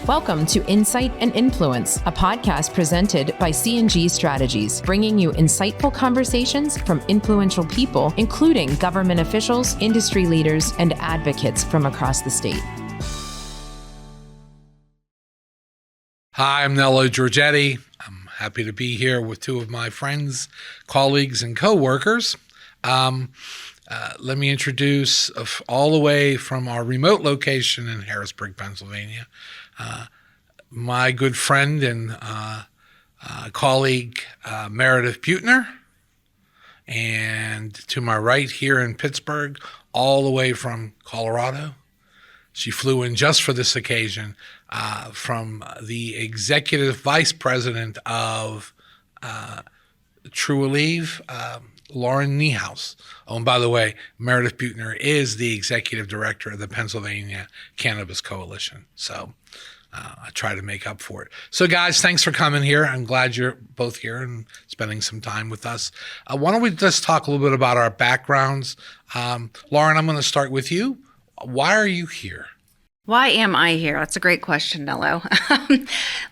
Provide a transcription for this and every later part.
Welcome to Insight and Influence, a podcast presented by C&G Strategies, bringing you insightful conversations from influential people, including government officials, industry leaders, and advocates from across the state. Hi, I'm Nello Giorgetti. I'm happy to be here with two of my friends, colleagues, and co-workers. Let me introduce all the way from our remote location in Harrisburg, Pennsylvania, my good friend and colleague, Meredith Buettner. And to my right here in Pittsburgh, all the way from Colorado. She flew in just for this occasion from the executive vice president of Trulieve, Lauren Neihaus. Oh, and by the way, Meredith Buettner is the executive director of the Pennsylvania Cannabis Coalition. So I try to make up for it. So guys, thanks for coming here. I'm glad you're both here and spending some time with us. Why don't we just talk a little bit about our backgrounds? Lauren, I'm going to start with you. Why are you here? Why am I here? That's a great question, Nello.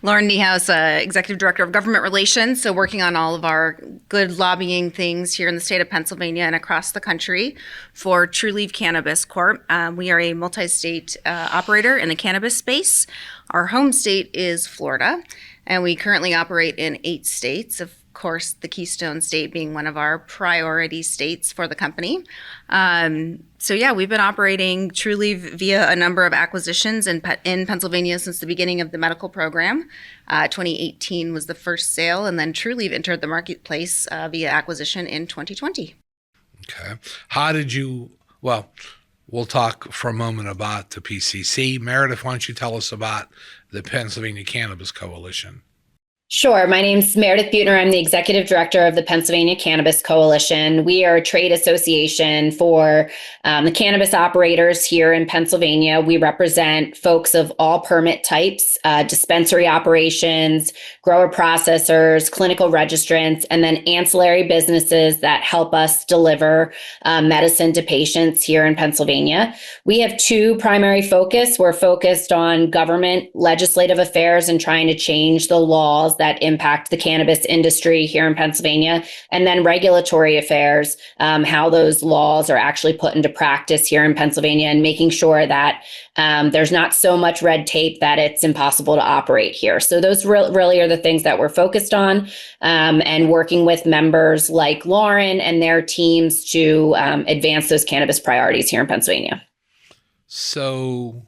Lauren Neihaus, Executive Director of Government Relations, so working on all of our good lobbying things here in the state of Pennsylvania and across the country for Trulieve Cannabis Corp. We are a multi-state operator in the cannabis space. Our home state is Florida, and we currently operate in 8 states, of course, the Keystone State being one of our priority states for the company. We've been operating Trulieve via a number of acquisitions in Pennsylvania since the beginning of the medical program. 2018 was the first sale, and then Trulieve entered the marketplace via acquisition in 2020. Okay. How did you, we'll talk for a moment about the PCC. Meredith, why don't you tell us about the Pennsylvania Cannabis Coalition? Sure. My name's Meredith Buettner. I'm the Executive Director of the Pennsylvania Cannabis Coalition. We are a trade association for the cannabis operators here in Pennsylvania. We represent folks of all permit types, dispensary operations, grower processors, clinical registrants, and then ancillary businesses that help us deliver medicine to patients here in Pennsylvania. We have 2 primary focus. We're focused on government legislative affairs and trying to change the laws that impact the cannabis industry here in Pennsylvania, and then regulatory affairs, how those laws are actually put into practice here in Pennsylvania, and making sure that there's not so much red tape that it's impossible to operate here. So those really are the things that we're focused on, and working with members like Lauren and their teams to advance those cannabis priorities here in Pennsylvania. So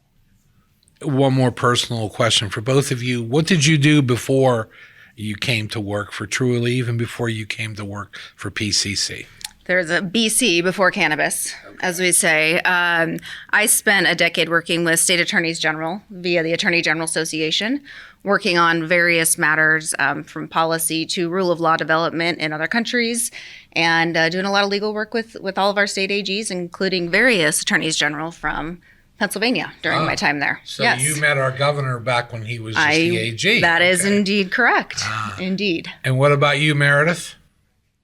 one more personal question for both of you. What did you do before you came to work for Trulieve and before you came to work for PCC? There's a BC before cannabis, as we say. I spent a decade working with state attorneys general via the Attorney General Association, working on various matters from policy to rule of law development in other countries, and doing a lot of legal work with all of our state AGs, including various attorneys general from Pennsylvania during my time there. So yes. You met our governor back when he was just the AG. That is indeed correct. Indeed. And what about you, Meredith?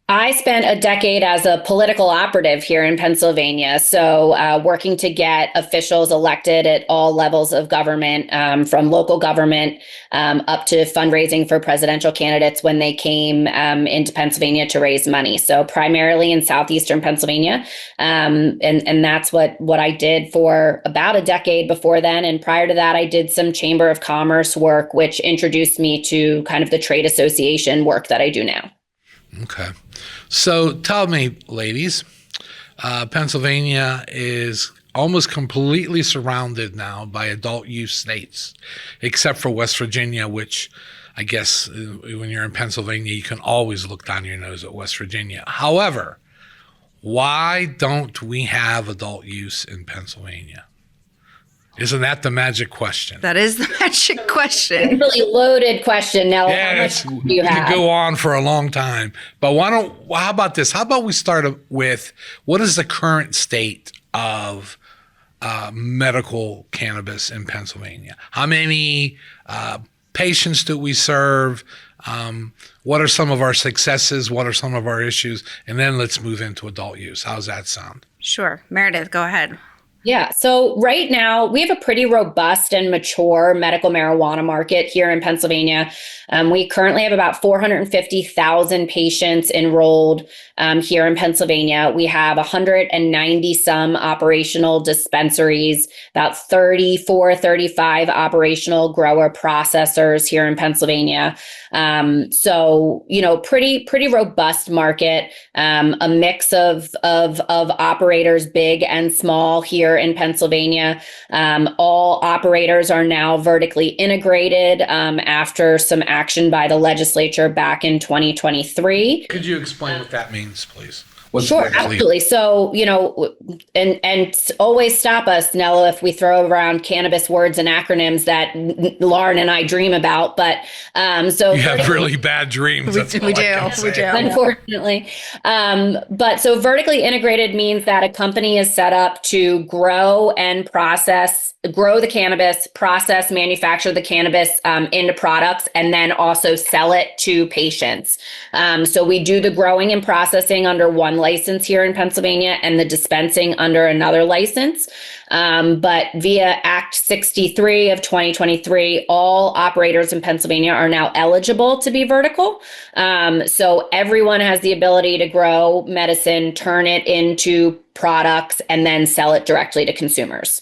I spent a decade as a political operative here in Pennsylvania. So working to get officials elected at all levels of government, from local government up to fundraising for presidential candidates when they came into Pennsylvania to raise money. So primarily in southeastern Pennsylvania. And that's what I did for about a decade before then. And prior to that, I did some Chamber of Commerce work, which introduced me to kind of the trade association work that I do now. Okay. So tell me, ladies, Pennsylvania is almost completely surrounded now by adult use states, except for West Virginia, which I guess when you're in Pennsylvania, you can always look down your nose at West Virginia. However, why don't we have adult use in Pennsylvania? Isn't that the magic question? That is the magic question. Really loaded question. Now, yes, you could go on for a long time. But how about this? How about we start with what is the current state of medical cannabis in Pennsylvania? How many patients do we serve? What are some of our successes? What are some of our issues? And then let's move into adult use. How's that sound? Sure. Meredith, go ahead. Yeah. So right now we have a pretty robust and mature medical marijuana market here in Pennsylvania. We currently have about 450,000 patients enrolled here in Pennsylvania. We have 190 some operational dispensaries, about 35 operational grower processors here in Pennsylvania. So, pretty robust market, a mix of operators, big and small here in Pennsylvania. All operators are now vertically integrated after some action by the legislature back in 2023. Could you explain what that means, please? Sure, absolutely. So, and always stop us, Nello, if we throw around cannabis words and acronyms that Lauren and I dream about. But so you have really bad dreams. We do. Unfortunately. But so vertically integrated means that a company is set up to grow the cannabis, process, manufacture the cannabis into products, and then also sell it to patients. So we do the growing and processing under one license here in Pennsylvania and the dispensing under another license. But via Act 63 of 2023, all operators in Pennsylvania are now eligible to be vertical. So everyone has the ability to grow medicine, turn it into products, and then sell it directly to consumers.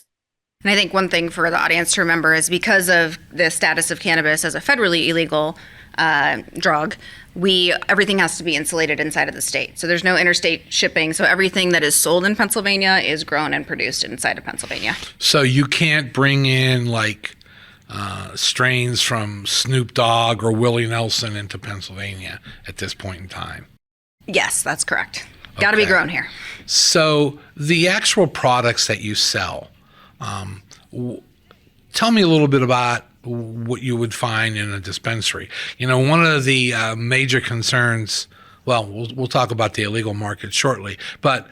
And I think one thing for the audience to remember is because of the status of cannabis as a federally illegal drug, everything has to be insulated inside of the state. So there's no interstate shipping. So everything that is sold in Pennsylvania is grown and produced inside of Pennsylvania. So you can't bring in strains from Snoop Dogg or Willie Nelson into Pennsylvania at this point in time. Yes, that's correct. Got to be grown here. So the actual products that you sell, tell me a little bit about what you would find in a dispensary. One of the major concerns, we'll talk about the illegal market shortly, but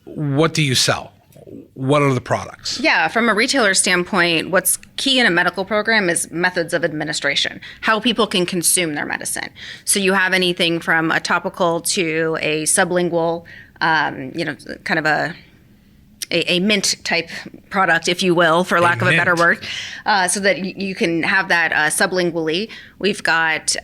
what do you sell? What are the products? Yeah, from a retailer standpoint, what's key in a medical program is methods of administration, how people can consume their medicine. So you have anything from a topical to a sublingual, kind of a mint type product, if you will, for lack of a better word, so that you can have that sublingually. We've got,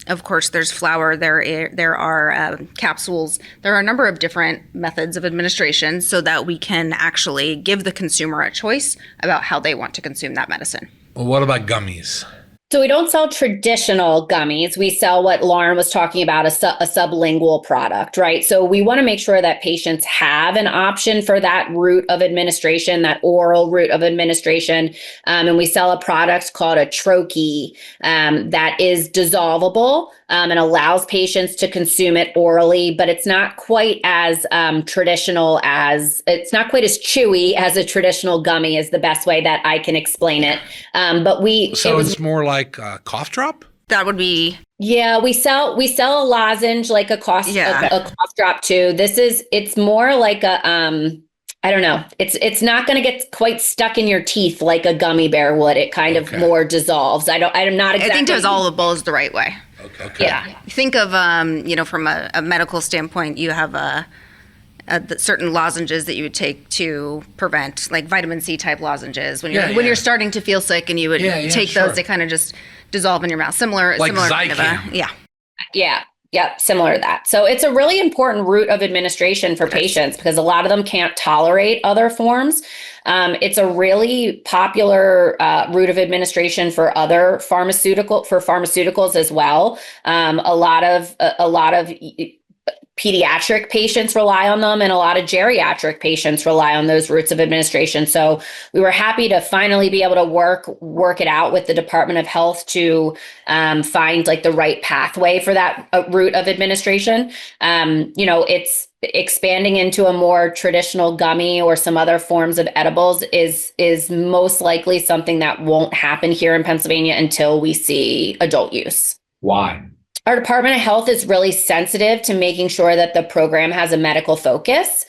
of course, there's flour, there are capsules. There are a number of different methods of administration so that we can actually give the consumer a choice about how they want to consume that medicine. Well, what about gummies? So we don't sell traditional gummies. We sell what Lauren was talking about, a sublingual product, right? So we want to make sure that patients have an option for that route of administration, that oral route of administration. And we sell a product called a troche that is dissolvable and allows patients to consume it orally, but it's not quite as it's not quite as chewy as a traditional gummy is the best way that I can explain it. It's more like a cough drop? That would be. Yeah, we sell a lozenge, like a cough drop too. It's more like a, I don't know. It's not going to get quite stuck in your teeth like a gummy bear would. It kind of more dissolves. I'm not exactly. I think dissolvable is the right way. Okay. Yeah. Think of, from a medical standpoint, you have certain lozenges that you would take to prevent, like vitamin C type lozenges. When you're starting to feel sick and you would take those, they kind of just dissolve in your mouth. Similar kind of Yeah, similar to that. So it's a really important route of administration for patients because a lot of them can't tolerate other forms. It's a really popular route of administration for pharmaceuticals as well. A lot of pediatric patients rely on them, and a lot of geriatric patients rely on those routes of administration. So we were happy to finally be able to work it out with the Department of Health to find like the right pathway for that route of administration. It's expanding into a more traditional gummy or some other forms of edibles is most likely something that won't happen here in Pennsylvania until we see adult use. Why? Our Department of Health is really sensitive to making sure that the program has a medical focus,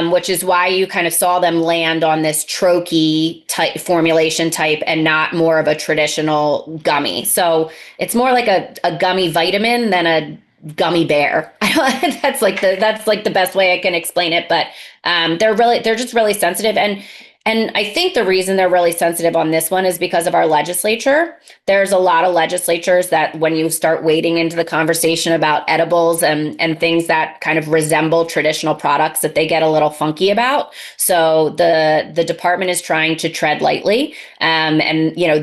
which is why you kind of saw them land on this troche type formulation type and not more of a traditional gummy. So it's more like a gummy vitamin than gummy bear. That's like the best way I can explain it. But they're just really sensitive. And I think the reason they're really sensitive on this one is because of our legislature. There's a lot of legislatures that when you start wading into the conversation about edibles and things that kind of resemble traditional products, that they get a little funky about. So the department is trying to tread lightly. And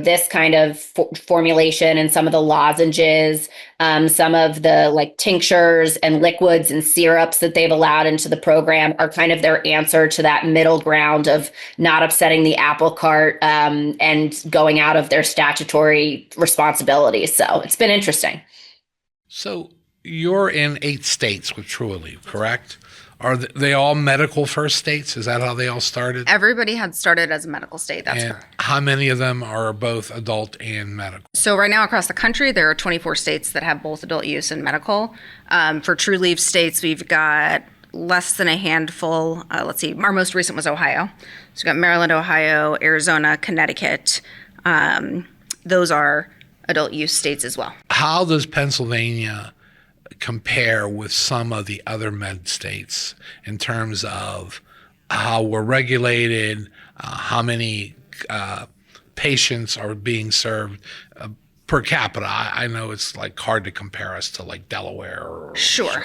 this kind of formulation and some of the lozenges, some of the like tinctures and liquids and syrups that they've allowed into the program are kind of their answer to that middle ground of not upsetting the apple cart and going out of their statutory responsibilities. So it's been interesting. So you're in 8 states with Trulieve, correct? Are they all medical first states? Is that how they all started? Everybody had started as a medical state. That's and correct. How many of them are both adult and medical? So right now across the country, there are 24 states that have both adult use and medical. For Trulieve states, we've got less than a handful. Let's see, our most recent was Ohio. So we've got Maryland, Ohio, Arizona, Connecticut. Those are adult use states as well. How does Pennsylvania compare with some of the other med states in terms of how we're regulated, how many patients are being served per capita? I know it's like hard to compare us to like Delaware or Sure.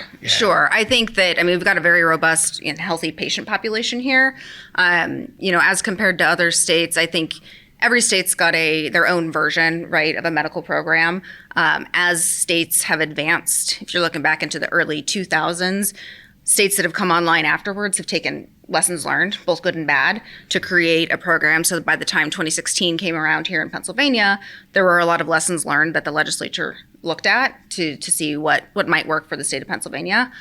I think that, we've got a very robust and healthy patient population here. As compared to other states, I think every state's got their own version, right, of a medical program. As states have advanced, if you're looking back into the early 2000s, states that have come online afterwards have taken lessons learned, both good and bad, to create a program. So that by the time 2016 came around here in Pennsylvania, there were a lot of lessons learned that the legislature looked at to see what might work for the state of Pennsylvania.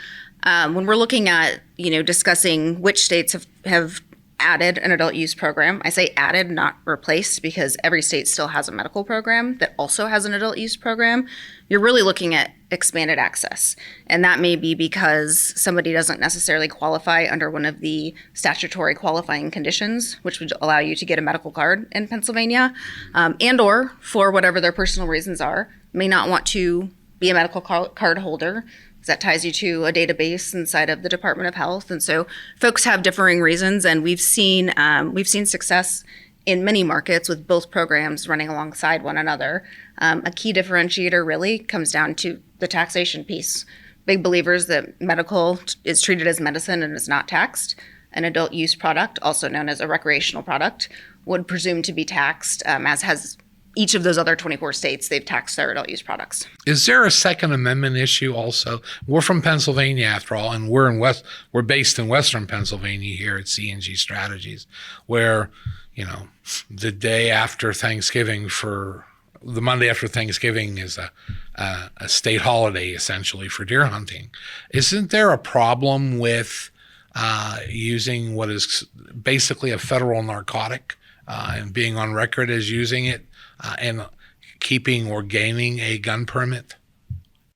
When we're looking at, discussing which states have added an adult use program. I say added, not replaced, because every state still has a medical program that also has an adult use program. You're really looking at expanded access. And that may be because somebody doesn't necessarily qualify under one of the statutory qualifying conditions, which would allow you to get a medical card in Pennsylvania, and or for whatever their personal reasons are, may not want to be a medical card holder. That ties you to a database inside of the Department of Health. And so folks have differing reasons, and we've seen success in many markets with both programs running alongside one another. A key differentiator really comes down to the taxation piece. Big believers that medical is treated as medicine and is not taxed. An adult use product, also known as a recreational product, would presume to be taxed, as has each of those other 24 states. They've taxed their adult use products. Is there a Second Amendment issue also? We're from Pennsylvania after all, and we're based in Western Pennsylvania here at C&G Strategies, where, the day after Thanksgiving the Monday after Thanksgiving is a state holiday essentially for deer hunting. Isn't there a problem with using what is basically a federal narcotic and being on record as using it and keeping or gaining a gun permit?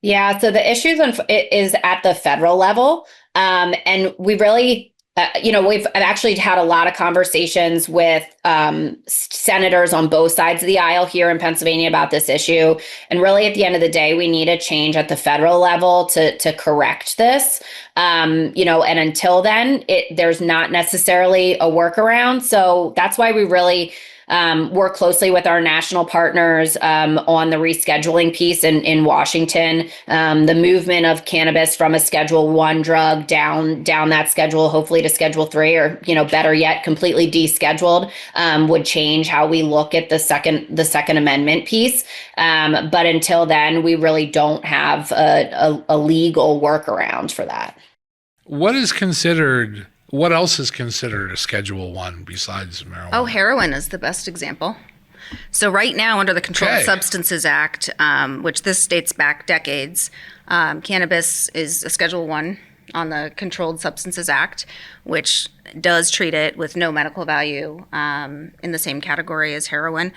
Yeah, so the issue is at the federal level. And we really, I've actually had a lot of conversations with senators on both sides of the aisle here in Pennsylvania about this issue. And really, at the end of the day, we need a change at the federal level to correct this. And until then, there's not necessarily a workaround. So that's why we really work closely with our national partners on the rescheduling piece in Washington, the movement of cannabis from a Schedule I drug down that schedule, hopefully to Schedule III, or better yet, completely descheduled, would change how we look at the Second Amendment piece. But until then, we really don't have a legal workaround for that. What else is considered a Schedule I besides marijuana? Oh, heroin is the best example. So right now, under the Controlled Substances Act, which this dates back decades, cannabis is a Schedule I on the Controlled Substances Act, which does treat it with no medical value in the same category as heroin.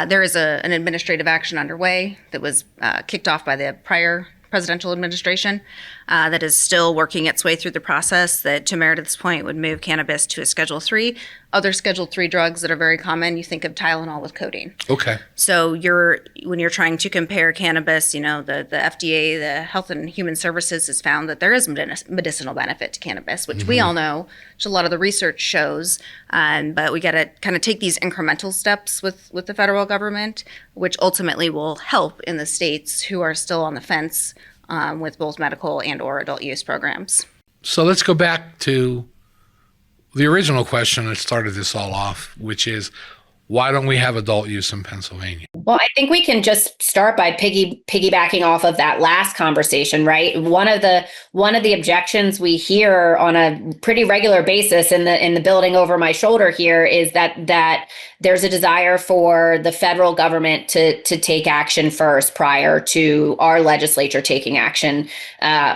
There is an administrative action underway that was kicked off by the prior presidential administration that is still working its way through the process that, to Meredith's point, would move cannabis to a Schedule III, other Schedule III drugs that are very common, you think of Tylenol with codeine. Okay. So when you're trying to compare cannabis, the FDA, the Health and Human Services has found that there is medicinal benefit to cannabis, which we all know, which a lot of the research shows. But we got to kind of take these incremental steps with the federal government, which ultimately will help in the states who are still on the fence with both medical and or adult use programs. So let's go back to the original question that started this all off, which is, why don't we have adult use in Pennsylvania? Well, I think we can just start by piggybacking off of that last conversation, right? One of the objections we hear on a pretty regular basis in the building over my shoulder here is that there's a desire for the federal government to take action first prior to our legislature taking action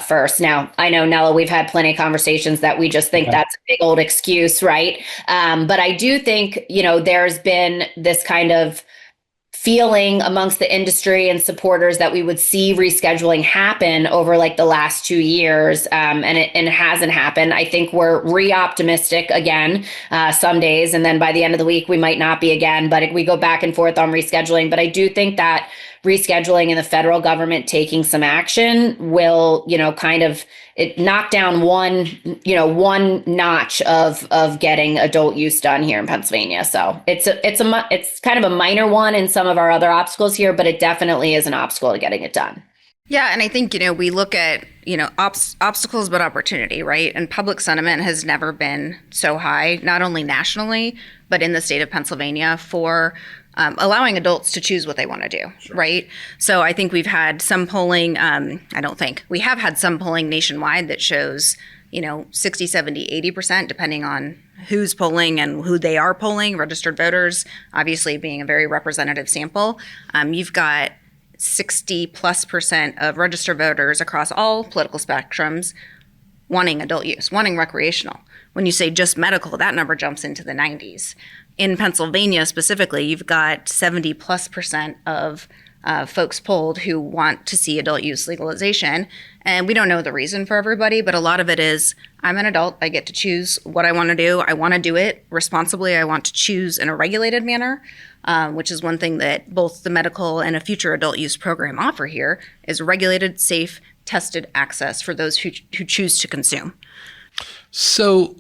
first. Now, I know, Nello, we've had plenty of conversations that we just think that's a big old excuse, right? But I do think, there's been this kind of feeling amongst the industry and supporters that we would see rescheduling happen over like the last 2 years, and it hasn't happened. I think we're re-optimistic again some days, and then by the end of the week we might not be again, but we go back and forth on rescheduling. But I do think that rescheduling and the federal government taking some action will, kind of knock down one notch of getting adult use done here in Pennsylvania. So it's kind of a minor one in some of our other obstacles here, but it definitely is an obstacle to getting it done. Yeah, and I think, we look at, obstacles but opportunity, right? And public sentiment has never been so high, not only nationally, but in the state of Pennsylvania for allowing adults to choose what they want to do, right? So I think we've had some polling, we have had some polling nationwide that shows, 60, 70, 80%, depending on who's polling and who they are polling, registered voters, obviously being a very representative sample. You've got 60+% of registered voters across all political spectrums wanting adult use, wanting recreational. When you say just medical, that number jumps into the 90s. In Pennsylvania specifically, you've got 70+% of folks polled who want to see adult use legalization. And we don't know the reason for everybody, but a lot of it is, I'm an adult, I get to choose what I want to do. I want to do it responsibly. I want to choose in a regulated manner, which is one thing that both the medical and a future adult use program offer here, is regulated, safe, tested access for those who choose to consume. So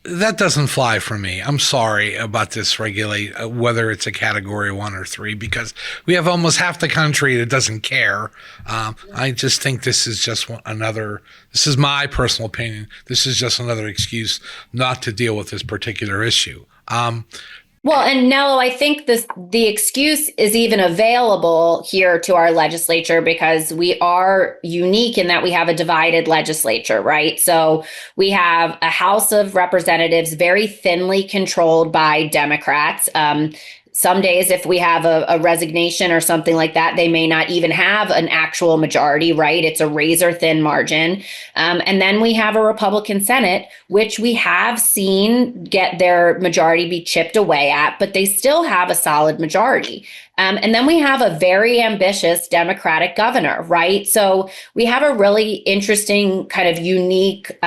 that doesn't fly for me. I'm sorry about this whether it's a category 1 or 3, because we have almost half the country that doesn't care. I just think this is just this is my personal opinion, this is just another excuse not to deal with this particular issue. Well, and Nello, I think the excuse is even available here to our legislature because we are unique in that we have a divided legislature, right? So we have a House of Representatives very thinly controlled by Democrats. Some days, if we have a resignation or something like that, they may not even have an actual majority, right? It's a razor thin margin. And then we have a Republican Senate, which we have seen get their majority be chipped away at, but they still have a solid majority. And then we have a very ambitious Democratic governor, right? So we have a really interesting kind of unique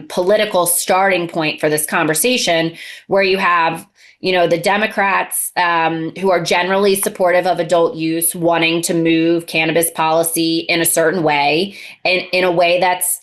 political starting point for this conversation where you have the Democrats who are generally supportive of adult use, wanting to move cannabis policy in a certain way, and in a way that's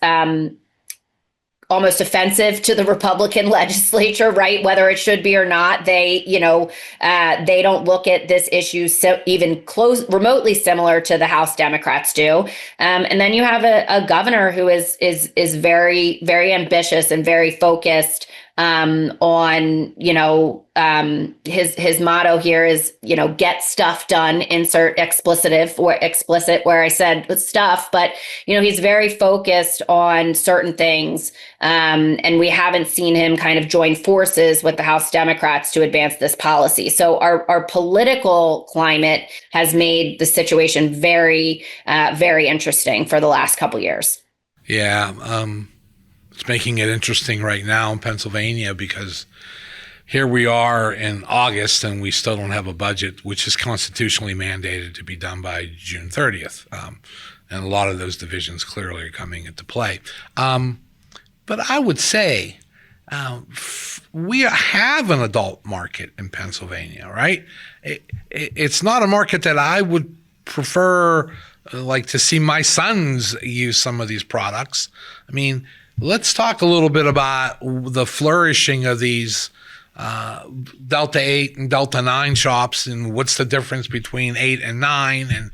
almost offensive to the Republican legislature, right? Whether it should be or not, they don't look at this issue even remotely similar to the House Democrats do. And then you have a governor who is very, very ambitious and very focused on, his motto here is, get stuff done, insert explicit where I said stuff, but, he's very focused on certain things. And we haven't seen him kind of join forces with the House Democrats to advance this policy. So our political climate has made the situation very, very interesting for the last couple of years. Yeah. It's making it interesting right now in Pennsylvania because here we are in August and we still don't have a budget, which is constitutionally mandated to be done by June 30th. And a lot of those divisions clearly are coming into play. But I would say we have an adult market in Pennsylvania, right? It's not a market that I would prefer, like, to see my sons use some of these products. I mean, let's talk a little bit about the flourishing of these Delta 8 and Delta 9 shops, and what's the difference between 8 and 9, and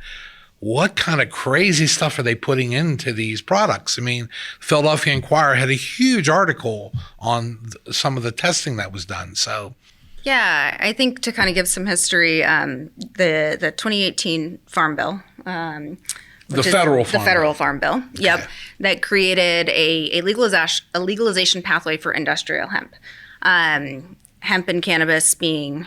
what kind of crazy stuff are they putting into these products? I mean, Philadelphia Inquirer had a huge article on some of the testing that was done. So, yeah, I think to kind of give some history, the 2018 Farm Bill, the federal Farm Bill, yep, Okay. that created a legalization pathway for industrial hemp. Hemp and cannabis being,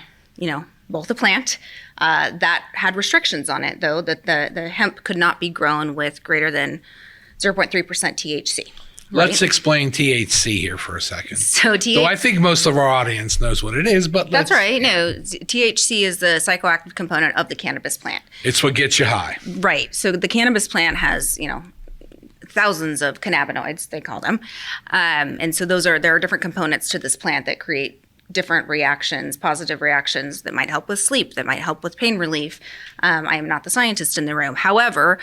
both a plant. That had restrictions on it, though, that the hemp could not be grown with greater than 0.3% THC. Right? Let's explain THC here for a second. So Though I think most of our audience knows what it is, but that's right. No, THC is the psychoactive component of the cannabis plant. It's what gets you high. Right. So the cannabis plant has, thousands of cannabinoids, they call them. And so there are different components to this plant that create different reactions, positive reactions that might help with sleep, that might help with pain relief. I am not the scientist in the room. However,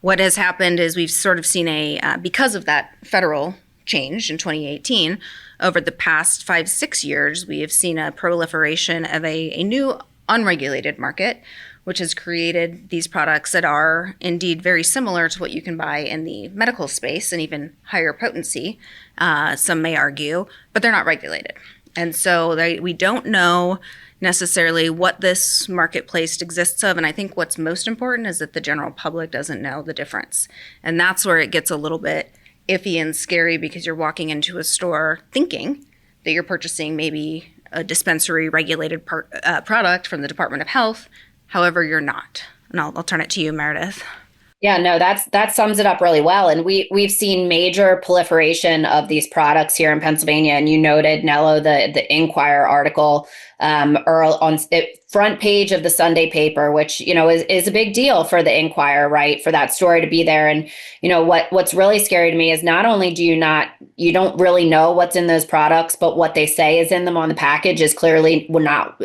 what has happened is we've sort of seen because of that federal change in 2018, over the past 5-6 years, we have seen a proliferation of a new unregulated market, which has created these products that are indeed very similar to what you can buy in the medical space and even higher potency, some may argue, but they're not regulated. And so we don't know necessarily what this marketplace exists of. And I think what's most important is that the general public doesn't know the difference. And that's where it gets a little bit iffy and scary, because you're walking into a store thinking that you're purchasing maybe a dispensary regulated product from the Department of Health. However, you're not. And I'll turn it to you, Meredith. Yeah, no, that sums it up really well. And we've seen major proliferation of these products here in Pennsylvania. And you noted, Nello, the Inquirer article on the front page of the Sunday paper, which, is a big deal for the Inquirer, right? For that story to be there. And, what's really scary to me is not only you don't really know what's in those products, but what they say is in them on the package is clearly not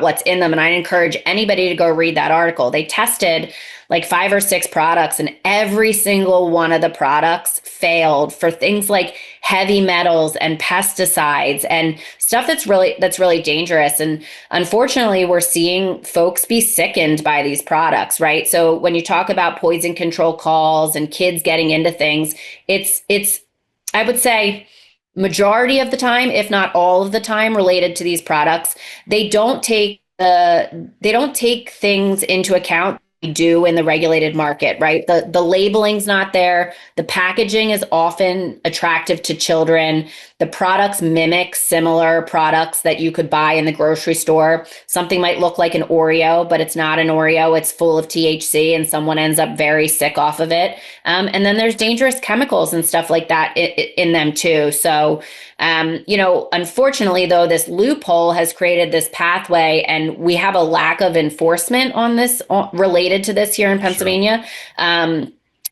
what's in them. And I encourage anybody to go read that article. They tested like 5 or 6 products, and every single one of the products failed for things like heavy metals and pesticides and stuff that's really dangerous. And unfortunately, we're seeing folks be sickened by these products, right? So when you talk about poison control calls and kids getting into things, it's I would say majority of the time, if not all of the time, related to these products, they don't take things into account we do in the regulated market, right? The labeling's not there. The packaging is often attractive to children. The products mimic similar products that you could buy in the grocery store. Something might look like an Oreo, but it's not an Oreo. It's full of THC, and someone ends up very sick off of it. And then there's dangerous chemicals and stuff like that in them too. So, unfortunately, though, this loophole has created this pathway, and we have a lack of enforcement on this related to this here in Pennsylvania. Sure.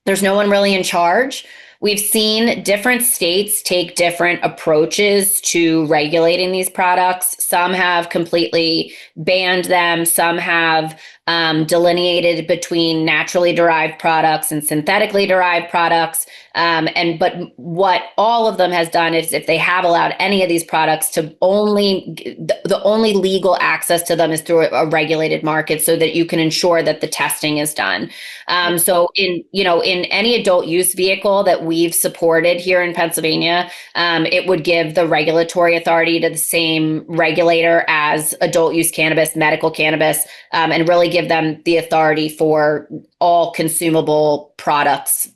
There's no one really in charge. We've seen different states take different approaches to regulating these products. Some have completely banned them. Some have delineated between naturally derived products and synthetically derived products. But what all of them has done is, if they have allowed any of these products to the only legal access to them is through a regulated market, so that you can ensure that the testing is done. So in any adult use vehicle that we've supported here in Pennsylvania, it would give the regulatory authority to the same regulator as adult use cannabis, medical cannabis, and really give them the authority for all consumable products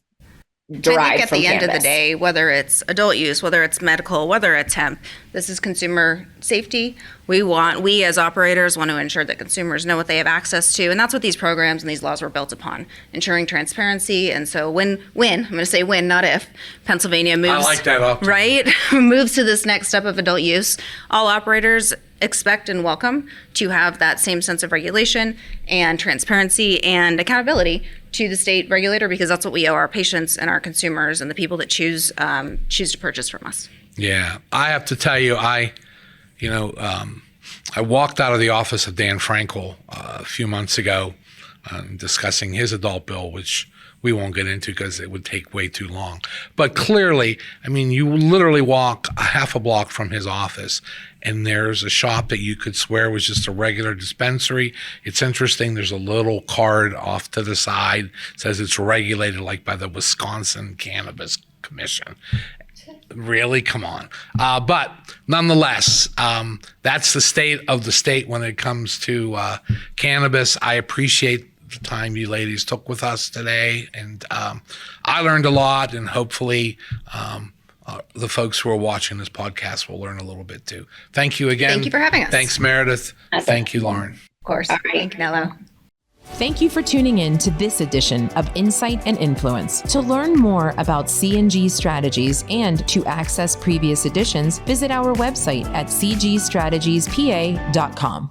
derived at from the cannabis. End of the day, whether it's adult use, whether it's medical, whether it's hemp, this is consumer safety. We as operators want to ensure that consumers know what they have access to, and that's what these programs and these laws were built upon, ensuring transparency. And so when I'm going to say when, not if, Pennsylvania moves, I like that up. Right, moves to this next step of adult use, all operators expect and welcome to have that same sense of regulation and transparency and accountability to the state regulator, because that's what we owe our patients and our consumers and the people that choose to purchase from us. Yeah, I have to tell you, I walked out of the office of Dan Frankel a few months ago discussing his adult bill, which we won't get into because it would take way too long. But clearly, I mean, you literally walk a half a block from his office and there's a shop that you could swear was just a regular dispensary. It's interesting. There's a little card off to the side. It says it's regulated like by the Wisconsin Cannabis Commission. Really? Come on. But nonetheless, that's the state of the state when it comes to cannabis. I appreciate the time you ladies took with us today. And I learned a lot, and hopefully the folks who are watching this podcast will learn a little bit too. Thank you again. Thank you for having us. Thanks, Meredith. Thank you, Lauren. Of course. All right. Thank you, Nello. Thank you for tuning in to this edition of Insight and Influence. To learn more about C&G strategies and to access previous editions, visit our website at cgstrategiespa.com.